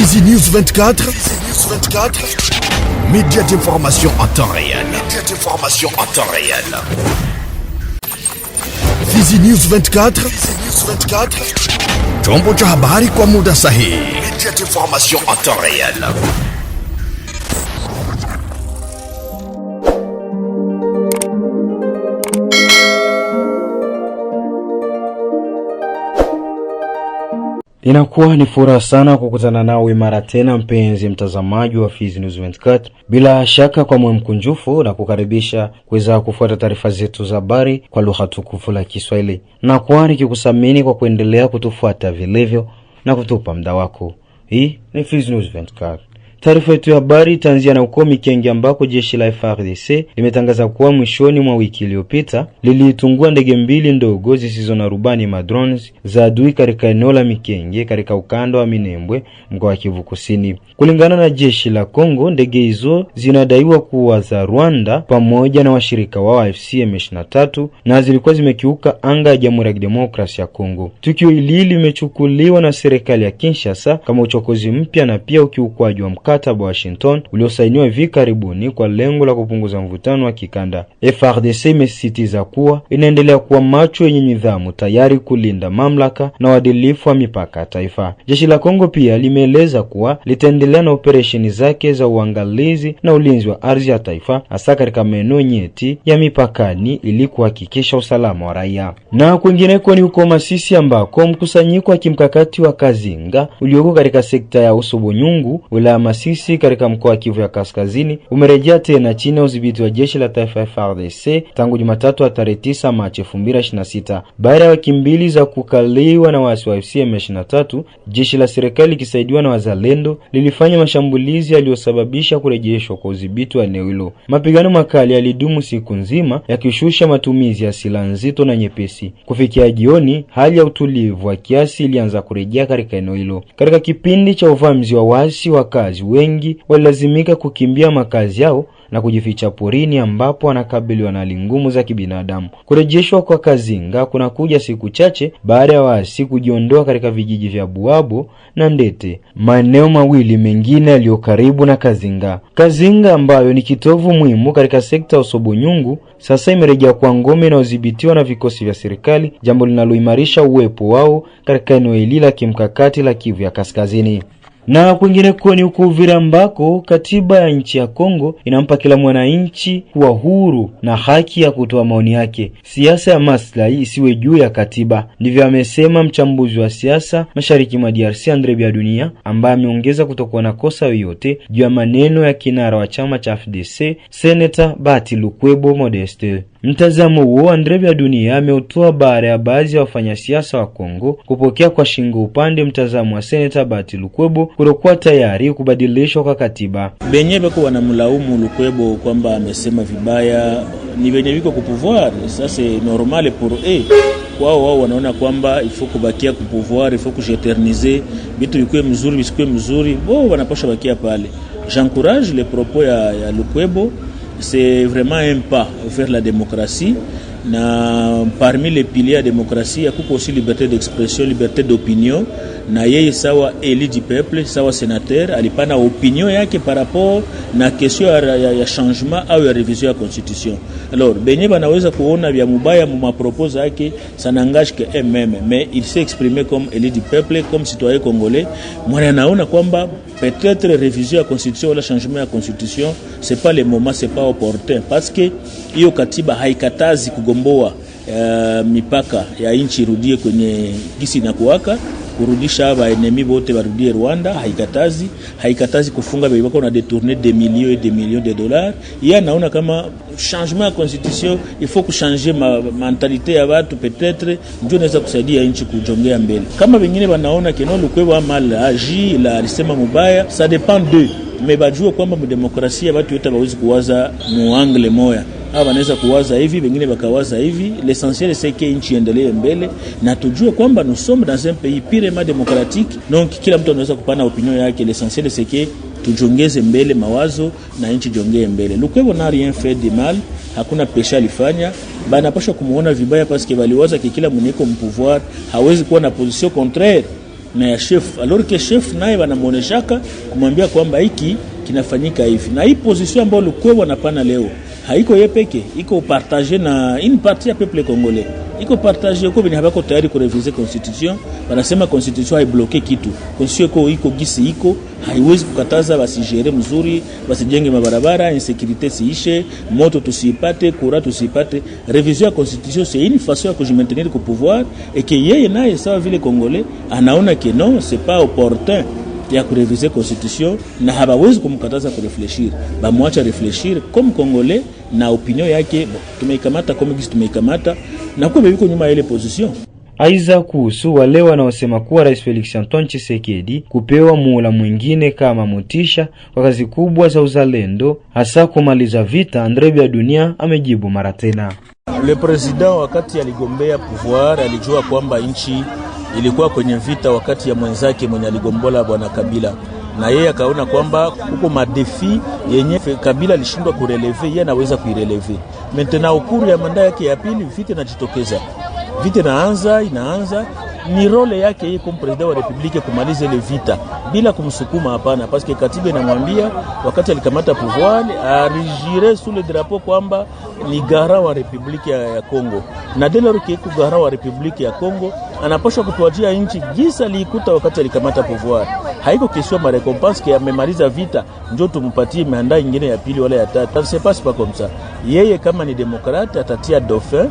Fizi News 24. Média d'information en temps réel. Fizi News 24. Chombo cha habari kwa muda sahihi. Média d'information en temps réel. Inakuwa ni furaha sana kukutana nawe mara tena mpenzi mtazamaji wa Fizi News 24. Bila shaka kwa moyo mkunjufu na kukaribisha kuweza kufuata taarifa zetu za habari kwa lugha tukufu la Kiswahili. Na kwa nikikusamini kwa kuendelea kutufuata vilivyo na kutupa muda wako. Hii ni Fizi News 24. Taarifa yetu ya habari itaanzia na uko Mikenge ambako jeshi la FARDC limetangaza kuwa mwishoni mwa wiki iliyopita lilitungua ndege mbili ndogo zisizo na rubani madrones za adui katika eneo la Mikenge katika ukanda wa Minembwe mkoa wa Kivu Kusini. Kulingana na jeshi la Kongo, ndege hizo zinadaiwa kuwa za Rwanda pamoja na washirika wao AFC M23 na zilikuwa zimekiuka anga ya Jamhuri ya Kidemokrasia ya Kongo. Tukio hili limechukuliwa na serikali ya Kinshasa kama uchokozi mpya na pia ukiukwaji wa mkataba wa Washington uliosainiwa hivi karibuni kwa lengo la kupunguza mvutano wa kikanda. FARDC imesisitiza kuwa inaendelea kuwa macho yenye nidhamu tayari kulinda mamlaka na uadilifu wa mipaka taifa. Jeshi la Kongo pia limeeleza kuwa litaendelea na operesheni zake za uangalizi na ulinzi wa ardhi ya taifa hasa katika maeneo nyeti ya mipakani ili kuhakikisha usalama wa raia. Na kwingineko ni huko Masisi ambako mkusanyiko wa kimkakati wa Kazinga ulioko katika sekta ya Usobonyungu wilaya Masisi katika mkoa wa Kivu ya Kaskazini umerejea tena chini ya udhibiti wa jeshi la taifa FARDC tangu Jumatatu ya tarehe 9 Machi 2026. Baada ya wiki mbili za kukaliwa na waasi wa AFC M23, jeshi la serikali likisaidiwa na wazalendo lilifanya mashambulizi yaliyosababisha kurejeshwa kwa udhibiti wa eneo hilo. Mapigano makali yalidumu siku nzima yakishusha matumizi ya silaha nzito na nyepesi. Kufikia jioni, hali ya utulivu wa kiasi ilianza kurejea katika eneo hilo. Katika kipindi cha uvamizi wa waasi, wakazi wengi walilazimika kukimbia makazi yao na kujificha porini ambapo wanakabiliwa na hali ngumu za kibinadamu. Kurejeshwa kwa Kazinga kunakuja siku chache baada ya waasi kujiondoa katika vijiji vya Buabo na Ndete, maeneo mawili mengine yaliyo karibu na Kazinga. Kazinga ambayo ni kitovu muhimu katika sekta ya Usobonyungu sasa imerejea kwa ngome na udhibitiwa na vikosi vya serikali, jambo linaloimarisha uwepo wao katika eneo hili la kimkakati la Kivu ya Kaskazini. Na kwingineko ni huko Uvira ambako katiba ya nchi ya Kongo inampa kila mwananchi kuwa huru na haki ya kutoa maoni yake. Siasa ya maslahi isiwe juu ya katiba. Ndivyo amesema mchambuzi wa siasa mashariki mwa DRC Andre Biadunia, ambaye ameongeza kutokuwa na kosa yoyote juu ya maneno ya kinara wa chama cha FDC Senator Bati Lukwebo Modeste. Mtazamo huo Andre Biadunia ameutoa baada ya baadhi ya wafanyasiasa wa Kongo kupokea kwa shingo upande mtazamo wa Senator Bati Lukwebo kutokuwa tayari kubadilishwa kwa katiba. Benye bako wanamlaumu Lukwebo kwamba amesema vibaya, ni benye biko ku pouvoir. Sasa normal pour eux. Wao wanaona kwamba il faut kubakia ku pouvoir, il faut kujeterniser bitu bikwe mzuri bisikwe mzuri, wao wanapasha bakia pale. J'encourage les propos ya Lukwebo. C'est vraiment un pas vers la démocratie. Na parmi les piliers de la démocratie, il y a aussi liberté d'expression, liberté d'opinion. Na yeye sawa élu du peuple, sawa sénateur, alipana opinion yake par rapport na question ya changement au ya révision ya constitution. Alors, benye banaweza kuona vya mubaya mu propos yake, ça n'engage que eux-mêmes, mais il s'est exprimé comme élu du peuple, comme citoyen congolais. Moi naona kwamba peut-être révision ya constitution ou le changement ya constitution, c'est pas le moment, c'est pas opportun parce que hiyo katiba haikatazi kugomboa mipaka ya nchi irudie kwenye gisi na kuwaka, kurudisha ba enemy wote barudie Rwanda, haikatazi kufunga bebe bako na détourner des millions et des millions de dollars. Yeye naona kama changement ya constitution, il faut que changer mentalité ya watu, peut-être ndio inaweza kusaidia nchi kujongea mbele. Kama wengine wanaona keno Lukwebo mal agi la alisema mubaya, ça dépend d'eux. Mais bajua kwamba mdemokrasia watu wote hawezi kuwaza mu angle moya. Hawa wanaweza kuwaza hivi, wengine bakawaza hivi. L'essentiel c'est que nchi endelee mbele na tujue kwamba nous sommes dans un pays purement démocratique. Donc kila mtu anaweza kupana opinion yake. L'essentiel c'est que tujongeze mbele mawazo na nchi jongee mbele. Lukwebo n'a rien fait de mal, hakuna pesha alifanya. Banapaswa kumuona vibaya parce que waliwaza kila mwenye ko mpouvoir hawezi kuwa na position contraire na ya chef, alors que chef naye wanamuoneshaka kumwambia kwamba hiki kinafanyika hivi. Na hii position ambayo Lukwebo anapana leo haiko yeye peke, iko partage na une partie ya peuple congolais. Iko partage kwa bini habako tayari kureviser constitution, wanasema constitution haibloke kitu. Constitution iko gisi iko, haiwezi kukataza basijere mzuri, basijenge mabarabara, insécurité siishe, moto tusipate, courant tusipate. Révision ya constitution c'est une façon ya kujimaintenir au pouvoir et que yeye naye sawa vile congolais anaona que non, c'est pas opportun ya kureviser constitution na habawezi kumkataza kurefleshir, bamwacha refleshir comme congolais na opinion yake tumeikamata kama gisi tumeikamata na kwa biko nyuma ile position. Aiza kuhusu wale wanaosema kuwa Rais Felix Antoine Tshisekedi kupewa muhula mwingine kama motisha kwa kazi kubwa za uzalendo hasa kumaliza vita, Andre Biadunia amejibu mara tena. Le president wakati aligombea pouvoir alijua kwamba nchi ilikuwa kwenye vita wakati ya mwenzake mwenye aligombola bwana Kabila, na yeye akaona kwamba huko madefi yenye Kabila alishindwa kureleve, yeye anaweza kuireleve. Maintenant au cours ya manda yake ya pili vita inajitokeza, vita inaanza ni role yake yeye kama president wa republique kumaliza ile vita bila kumsukuma, hapana, parce que katiba inamwambia wakati alikamata pouvoir arigire sous le drapeau kwamba ni gara wa republique ya Kongo, na dès lors que ku gara wa republique ya Kongo anapaswa kutuajia nchi gisa liikuta wakati alikamata pouvoir. Haiko question ma récompense que amemaliza vita ndio tumpatie manda nyingine ya pili wala ya tatu, c'est pas comme ça. Yeye kama ni demokrate atatia dauphin,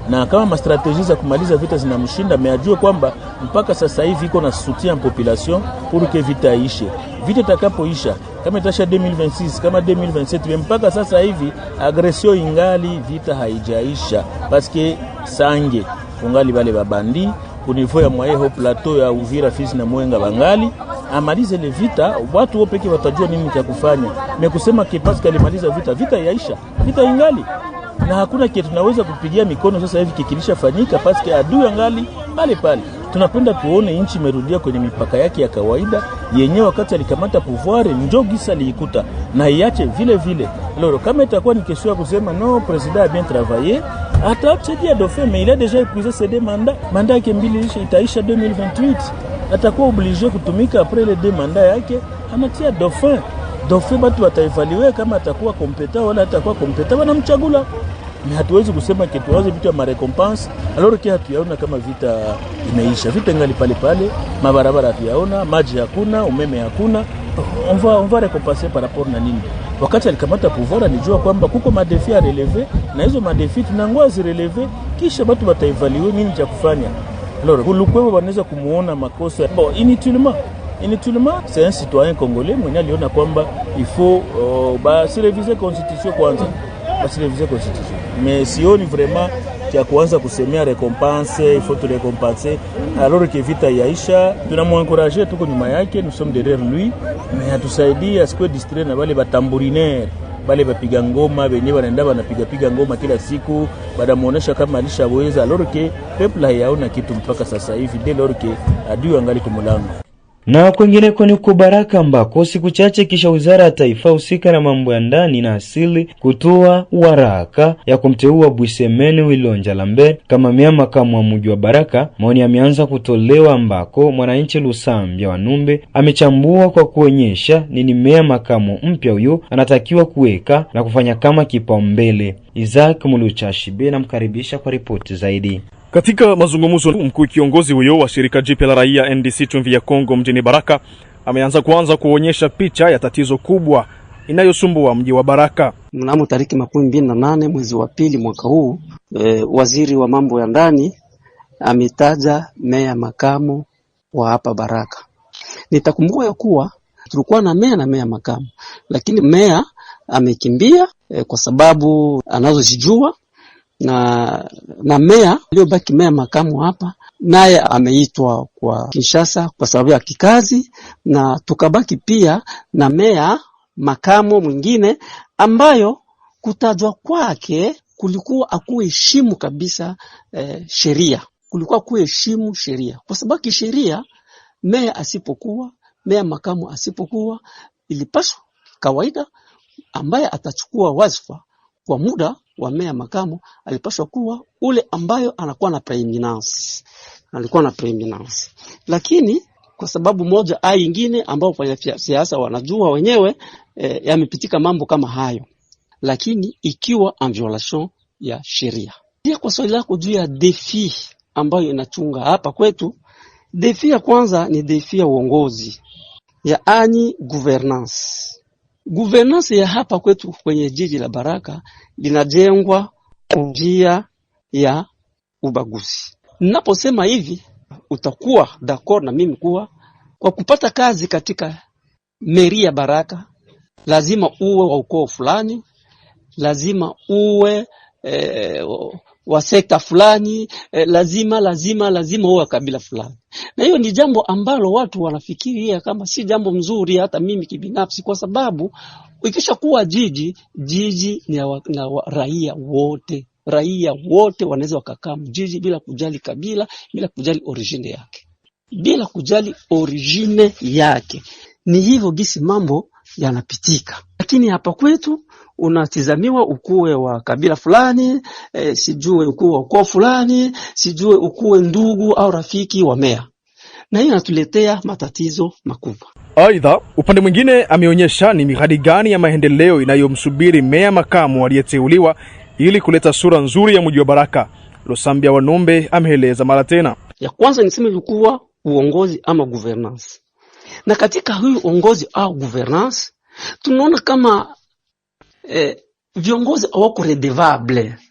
na kama ma strategie za kumaliza vita zinamshinda, meajue kwamba mpaka sasa hivi iko na soutien population pour que vita ishe. Vita itakapoisha kama itasha 2026 kama 2027, mpaka sasa hivi agression ingali, vita haijaisha parce que sange kungali bale babandi kunivyo ya mwaeho plateau ya Uvira, Fizi na Mwenga bangali amalize le vita, watu wao pekee watajua nini cha kufanya. Mekusema parce que alimaliza vita yaisha, vita ingali na hakuna kitu tunaweza kupigia mikono sasa hivi kikilisha fanyika parce que adui angali pale. Tunapenda tuone nchi imerudia kwenye mipaka yake ya kawaida yenye wakati alikamata pouvoir njoo gisa liikuta, na iache vile. Alors kama itakuwa ni kesho ya kusema non président a bien travaillé, ataachilia dauphin, mais il a déjà épuisé ses deux mandats. Mandat yake mbili itaisha 2028, atakuwa obligé kutumika après les deux mandats yake, anatia dauphin. Batu wataevaluer kama atakuwa kompeta wala atakuwa kompeta, wanamchagula. Ni hatuwezi kusema kitu wazi vitu ya marecompense alors que hatuyaona kama vita imeisha. Vita ngali pale, mabarabara hatuyaona, maji hakuna, umeme hakuna. On va récompenser par rapport na nini? Wakati alikamata pouvoir alijua kwamba kuko madefi à relever, na hizo madefi tunangoa zireleve, kisha batu wataevaluer nini cha kufanya. Alors Lukwebo wanaweza kumuona makosa inutilement, c'est un citoyen congolais mwenye aliona kwamba il faut se réviser constitution kwanza, mais sioni vraiment kia kuanza kusemea récompense, il faut te récompenser alors que vita yaisha. Tunamuencourager, tuko nyuma yake, nous sommes derrière lui, mais hatusaidie asikwe distrait na wale batambourinaire, bale bapiga ngoma benye wanaenda wanapiga ngoma kila siku, badamuonesha kama alishaweza alors que peuple hayaona kitu mpaka sasa hivi, dès lors que adui angali kumulango. Na kwingineko ni Baraka ambako siku chache kisha Wizara ya Taifa husika na mambo ya ndani na asili kutoa waraka ya kumteua Bwisemene Wilonja Lambert kama meya makamu wa mji wa Baraka, maoni yameanza kutolewa ambako mwananchi Lusambia Wanumbe amechambua kwa kuonyesha nini meya makamu mpya huyo anatakiwa kuweka na kufanya kama kipaumbele. Isaac Muluchashibe namkaribisha kwa ripoti zaidi. Katika mazungumzo, mkuu kiongozi huyo wa shirika jipya la raia NDC Chumvi ya Kongo mjini Baraka ameanza kuonyesha picha ya tatizo kubwa inayosumbua mji wa Baraka. Mnamo tariki 28 mwezi wa pili mwaka huu, waziri wa mambo ya ndani ametaja meya makamu wa hapa Baraka. Nitakumbuka ya kuwa tulikuwa na meya makamu, lakini meya amekimbia kwa sababu anazojijua, na meya aliyobaki meya makamu hapa naye ameitwa kwa Kinshasa kwa sababu ya kikazi, na tukabaki pia na meya makamu mwingine ambayo kutajwa kwake kulikuwa akuheshimu kabisa sheria, kulikuwa kuheshimu sheria, kwa sababu kisheria meya makamu asipokuwa ilipaswa kawaida ambaye atachukua wazifa kwa muda wa meya makamu alipaswa kuwa ule ambayo alikuwa na preeminence. Lakini kwa sababu moja au nyingine ambao wafanya siasa wanajua wenyewe yamepitika mambo kama hayo, lakini ikiwa en violation ya sheria. Pia kwa swali lako juu ya defi ambayo inachunga hapa kwetu, defi ya kwanza ni defi ya uongozi, yaani governance. Governance ya hapa kwetu kwenye jiji la Baraka linajengwa kwa njia ya ubaguzi. Ninaposema hivi utakuwa d'accord na mimi kuwa kwa kupata kazi katika meri ya Baraka lazima uwe wa ukoo fulani, lazima uwe wa sekta fulani, lazima uwe kabila fulani. Na hiyo ni jambo ambalo watu wanafikiria kama si jambo mzuri, hata mimi kibinafsi, kwa sababu ikisha kuwa jiji ni na raia wote wanaweza wakakaa mjiji bila kujali kabila, bila kujali origine yake. Ni hivyo gisi mambo yanapitika. Lakini hapa kwetu unatizamiwa ukuwe wa kabila fulani, sijue ukuwe wa ukoo fulani, sijue ukuwe ndugu au rafiki wa meya. Na hiyo inatuletea matatizo makubwa. Aidha, upande mwingine ameonyesha ni miradi gani ya maendeleo inayomsubiri meya makamu aliyeteuliwa ili kuleta sura nzuri ya mji wa Baraka. Losambia Wanombe ameeleza mara tena. Ya kwanza niseme ilikuwa uongozi ama governance. Na katika huyu uongozi au governance tunaona kama viongozi hawako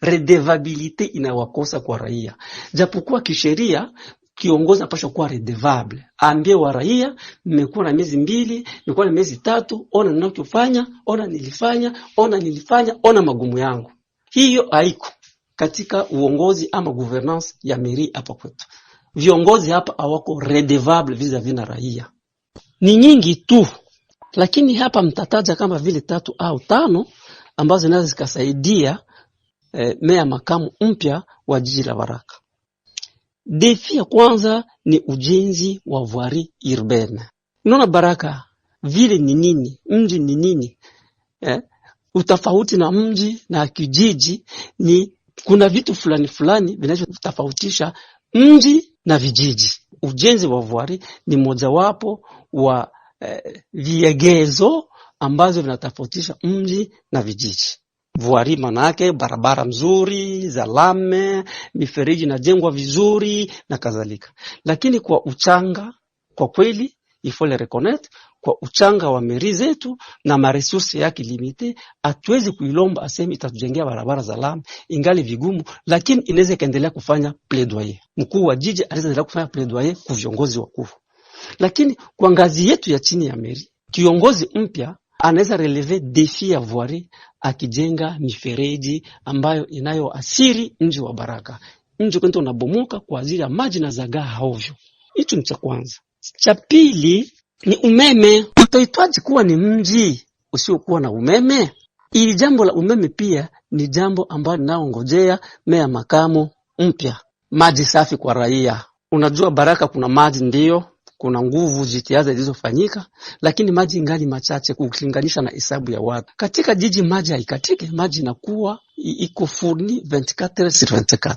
redevability inawakosa kwa raia. Japokuwa kisheria kiongozi anapaswa kuwa redevable. Aambie wa raia, nimekuwa na miezi 2, nimekuwa na miezi 3, ona ninachofanya, ona nilifanya, ona magumu yangu. Hiyo haiko katika uongozi ama governance ya meri hapa kwetu. Viongozi hapa hawako redevable vis-a-vis na raia. Ni nyingi tu, lakini hapa mtataja kama vile 3 au 5 ambazo zinaweza zikasaidia meya makamu mpya wa jiji la Baraka. Defi ya kwanza ni ujenzi wa voirie urbaine. Unaona Baraka vile ni nini? Mji ni nini? Utafauti na mji na kijiji ni kuna vitu fulani vinachotofautisha mji na vijiji. Ujenzi wa voirie ni mojawapo wa viegezo ambazo vinatofautisha mji na vijiji. Voirie manake barabara mzuri, za lame, mifereji inajengwa vizuri na kadhalika. Lakini kwa uchanga, kwa kweli il faut le reconnaître, kwa uchanga wa meri zetu na maresources yake limite, hatuwezi kuilomba asemi itatujengea barabara za lame, ingali vigumu, lakini inaweza kaendelea kufanya plaidoyer. Mkuu wa jiji anaweza endelea kufanya plaidoyer kwa viongozi wakuu. Lakini kwa ngazi yetu ya chini ya meri, kiongozi mpya anaweza relever defi ya voirie akijenga mifereji ambayo inayoasiri mji wa Baraka. Mji kwetu unabomoka kwa ajili ya maji na zagaa ovyo. Hicho ni cha kwanza. Cha pili ni umeme. Utaitwaje kuwa ni mji usiokuwa na umeme? Ili jambo la umeme pia ni jambo ambalo ninaongojea meya makamu mpya. Maji safi kwa raia. Unajua Baraka kuna maji ndio, kuna nguvu jitihada zilizofanyika, lakini maji ingali machache ukilinganisha na hesabu ya watu. Katika jiji maji haikatike, maji inakuwa iko fourni 24/24.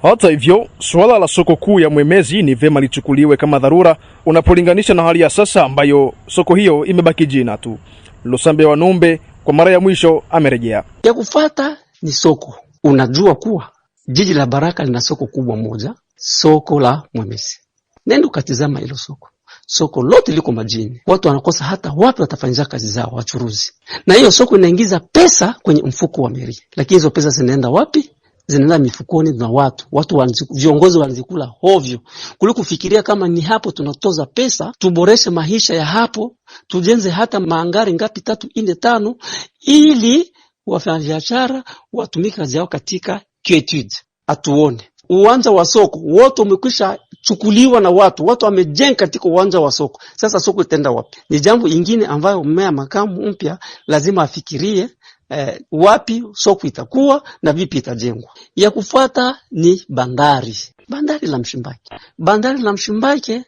Hata hivyo, suala la soko kuu ya Mwemezi ni vema lichukuliwe kama dharura unapolinganisha na hali ya sasa ambayo soko hiyo imebaki jina tu. Losambia Wanombe kwa mara ya mwisho amerejea. Ya kufuata ni soko. Unajua kuwa jiji la Baraka lina soko kubwa moja, soko la Mwemezi. Nenda ukatizama hilo soko. Soko lote liko majini. Watu wanakosa hata wapi watafanyia kazi zao, wachuruzi. Na hiyo soko inaingiza pesa kwenye mfuko wa meri. Lakini hizo pesa zinaenda wapi? Zinaenda mifukoni na watu viongozi wanazikula hovyo. Kuliko kufikiria kama ni hapo tunatoza pesa, tuboreshe maisha ya hapo, tujenze hata maangari ngapi 3, 4, 5 ili wafanyabiashara watumike kazi yao katika quietude. Atuone uwanja wa soko wote umekwisha chukuliwa na watu wamejenga katika uwanja wa soko. Sasa soko itaenda wapi? Ni jambo ingine ambayo meya makamu mpya lazima afikirie, wapi soko itakuwa na vipi itajengwa. Ya kufuata ni bandari la Mshimbaki. Bandari la Mshimbaki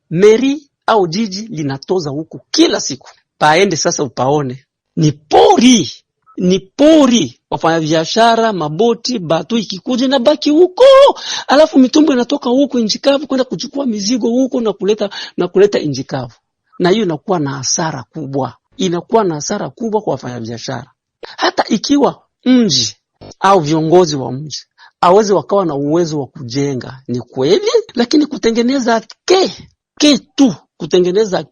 meri au jiji linatoza huku kila siku. Paende sasa upaone. Ni pori ni pori. Wafanya biashara, maboti, batu ikikuja na baki huko. Alafu mitumbo inatoka huko nchi kavu kwenda kuchukua mizigo huko na kuleta nchi kavu. Na hiyo inakuwa na hasara kubwa. Inakuwa na hasara kubwa kwa wafanya biashara. Hata ikiwa mji au viongozi wa mji aweze wakawa na uwezo wa kujenga, ni kweli, lakini kutengeneza tu kutengeneza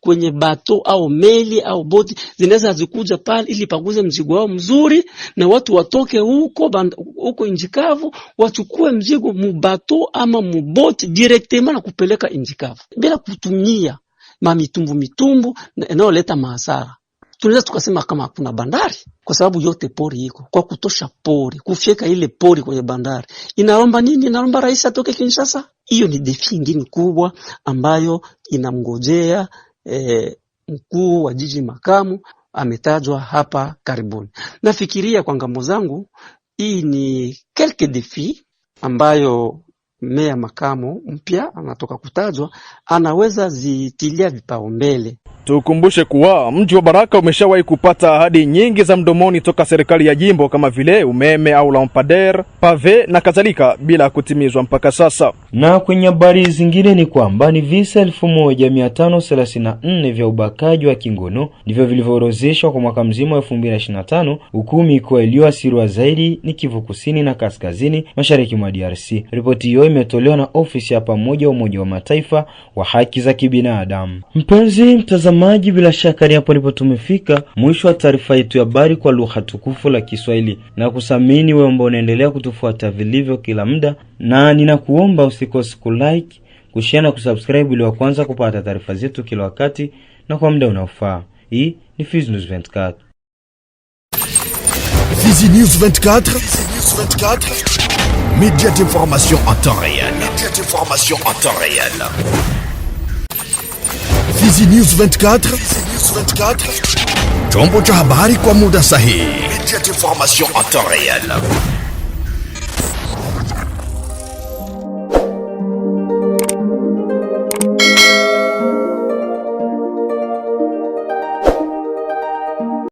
kwenye bato au meli au boti zinaweza zikuja pale ili paguze mzigo wao mzuri, na watu watoke huko nchi kavu wachukue mzigo mubato ama muboti directement na kupeleka nchi kavu bila kutumia mitumbu inayoleta mahasara. Tunaweza tukasema kama hakuna bandari, kwa sababu yote pori iko. Kwa kutosha pori, kufyeka ile pori kwenye bandari, inaomba nini? Inaomba rais atoke Kinshasa. Hiyo ni defi nyingine kubwa ambayo inamngojea mkuu wa jiji makamu ametajwa hapa karibuni. Nafikiria kwa ngambo zangu hii ni quelques défis ambayo meya makamu mpya anatoka kutajwa anaweza zitilia vipaumbele. Tukumbushe kuwa mji wa Baraka umeshawahi kupata ahadi nyingi za mdomoni toka serikali ya jimbo kama vile umeme au lampadaire, pave na kadhalika bila kutimizwa mpaka sasa. Na kwenye habari zingine ni kwamba ni visa 1534 vya ubakaji wa kingono ndivyo vilivyoorozeshwa kwa mwaka mzima wa 2025, huku mikoa iliyoathiriwa zaidi ni Kivu Kusini na Kaskazini Mashariki mwa DRC. Ripoti hiyo imetolewa na ofisi ya pamoja Umoja wa Mataifa wa haki za kibinadamu. Mpenzi mtazamaji, bila shaka ni hapo ndipo tumefika mwisho wa taarifa yetu ya habari kwa lugha tukufu la Kiswahili, na kusamini wewe ambao unaendelea kutufuata vilivyo kila muda, na ninakuomba usikose kulike, kushare na kusubscribe ili wa kwanza kupata taarifa zetu kila wakati na kwa muda unaofaa. Hii ni Fizi News 24. Fizi News 24, média d'information en temps réel. Fizi News 24, chombo cha habari kwa muda sahihi. Média d'information en temps réel.